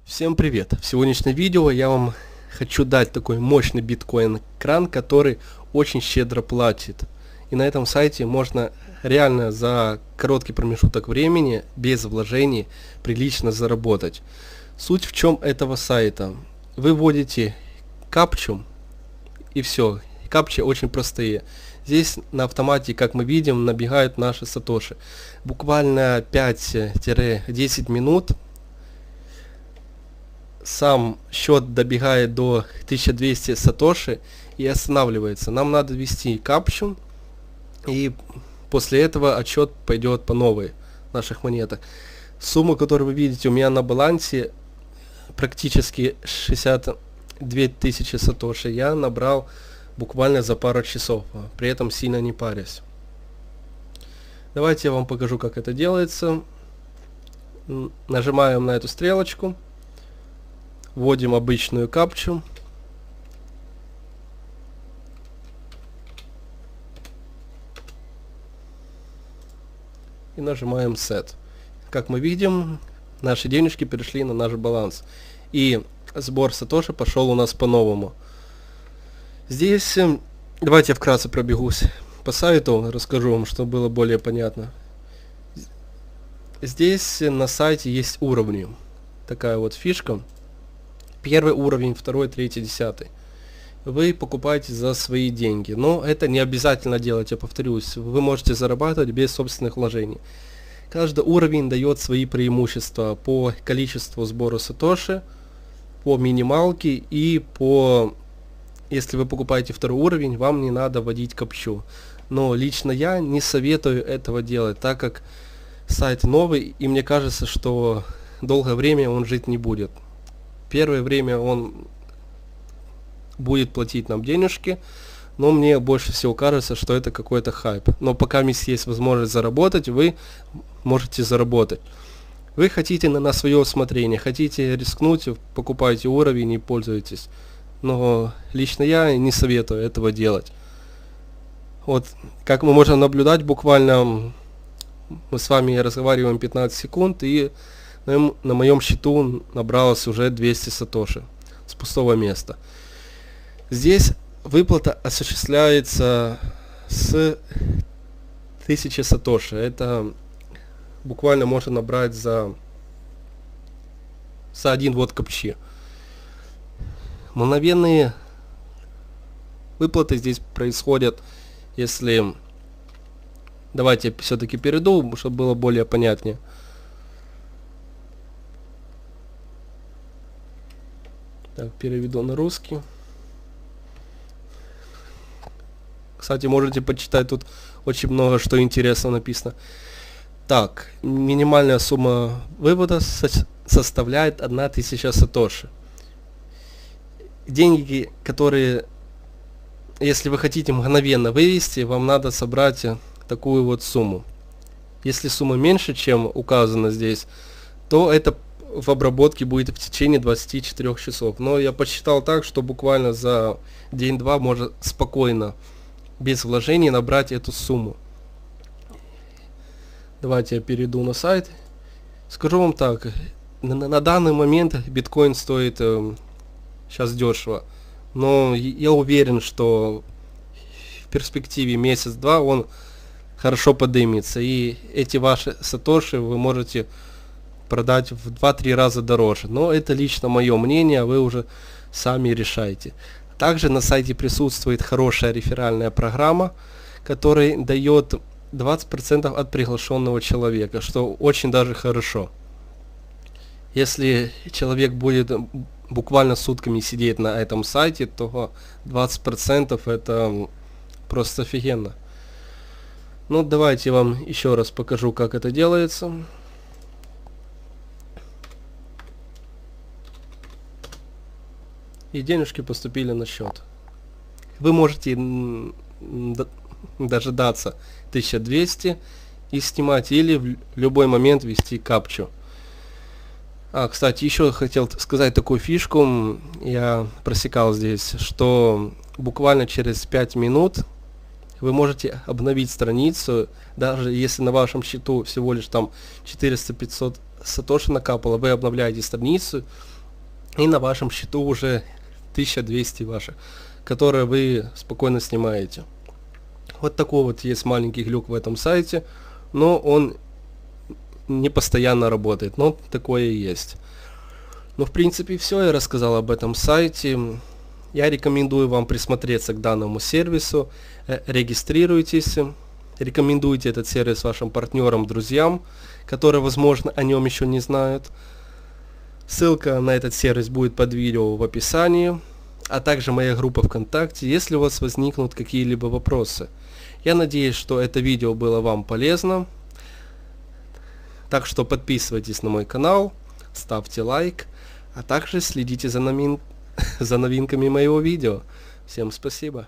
Всем привет! В сегодняшнем видео я вам хочу дать такой мощный биткоин-кран, который очень щедро платит. И на этом сайте можно реально за короткий промежуток времени, без вложений, прилично заработать. Суть в чем этого сайта? Вы вводите капчу и все. Капчи очень простые. Здесь на автомате, как мы видим, набегают наши сатоши. Буквально 5-10 минут сам счет добегает до 1200 сатоши и останавливается. Нам надо ввести капчу, и после этого отсчет пойдет по новой наших монетах. Сумма, которую вы видите у меня на балансе, практически 62 тысячи сатоши, я набрал буквально за пару часов, при этом сильно не парясь. Давайте я вам покажу, как это делается. Нажимаем на эту стрелочку. Вводим обычную капчу. И нажимаем Set. Как мы видим, наши денежки перешли на наш баланс. И сбор сатоши пошел у нас по-новому. Здесь, давайте я вкратце пробегусь по сайту, расскажу вам, чтобы было более понятно. Здесь на сайте есть уровни. Такая вот фишка. Первый уровень, второй, третий, 10. Вы покупаете за свои деньги. Но это не обязательно делать, я повторюсь. Вы можете зарабатывать без собственных вложений. Каждый уровень дает свои преимущества по количеству сбора сатоши, по минималке и по... Если вы покупаете второй уровень, вам не надо вводить капчу. Но лично я не советую этого делать, так как сайт новый, и мне кажется, что долгое время он жить не будет. Первое время он будет платить нам денежки, но мне больше всего кажется, что это какой-то хайп. Но пока есть возможность заработать, вы можете заработать. Вы хотите на свое усмотрение, хотите рискнуть, покупайте уровень и пользуйтесь. Но лично я не советую этого делать. Вот, как мы можем наблюдать, буквально мы с вами разговариваем 15 секунд, и на моем счету набралось уже 200 сатоши с пустого места. Здесь выплата осуществляется с 1000 сатоши. Это буквально можно набрать за один ввод капчи. Мгновенные выплаты здесь происходят, если... Давайте я все-таки перейду, чтобы было более понятнее. Так, переведу на русский. Кстати, можете почитать, тут очень много что интересного написано. Так, минимальная сумма вывода составляет 1000 сатоши. Деньги, которые, если вы хотите мгновенно вывести, вам надо собрать такую вот сумму. Если сумма меньше, чем указано здесь, то это в обработке будет в течение 24 часов. Но я посчитал так, что буквально за день-два можно спокойно, без вложений, набрать эту сумму. Давайте я перейду на сайт. Скажу вам так, на данный момент биткоин стоит сейчас дешево, но я уверен, что в перспективе месяц-два он хорошо поднимется, и эти ваши сатоши вы можете продать в 2-3 раза дороже. Но это лично мое мнение, вы уже сами решайте. Также на сайте присутствует хорошая реферальная программа, которая дает 20% от приглашенного человека, что очень даже хорошо. Если человек будет буквально сутками сидеть на этом сайте, то 20% это просто офигенно. Ну, давайте я вам еще раз покажу, как это делается. И денежки поступили на счет. Вы можете дожидаться 1200 и снимать, или в любой момент ввести капчу. Кстати, еще хотел сказать такую фишку, я просекал здесь, что буквально через 5 минут вы можете обновить страницу, даже если на вашем счету всего лишь там 400-500 сатоши накапало, вы обновляете страницу, и на вашем счету уже 1200 ваших, которые вы спокойно снимаете. Вот такой вот есть маленький глюк в этом сайте, но он не постоянно работает, но такое и есть. Ну, в принципе, все, я рассказал об этом сайте. Я рекомендую вам присмотреться к данному сервису. Регистрируйтесь, рекомендуйте этот сервис вашим партнерам, друзьям, которые, возможно, о нем еще не знают. Ссылка на этот сервис будет под видео в описании, а также моя группа ВКонтакте, если у вас возникнут какие-либо вопросы. Я надеюсь, что это видео было вам полезно. Так что подписывайтесь на мой канал, ставьте лайк, а также следите за новинками моего видео. Всем спасибо.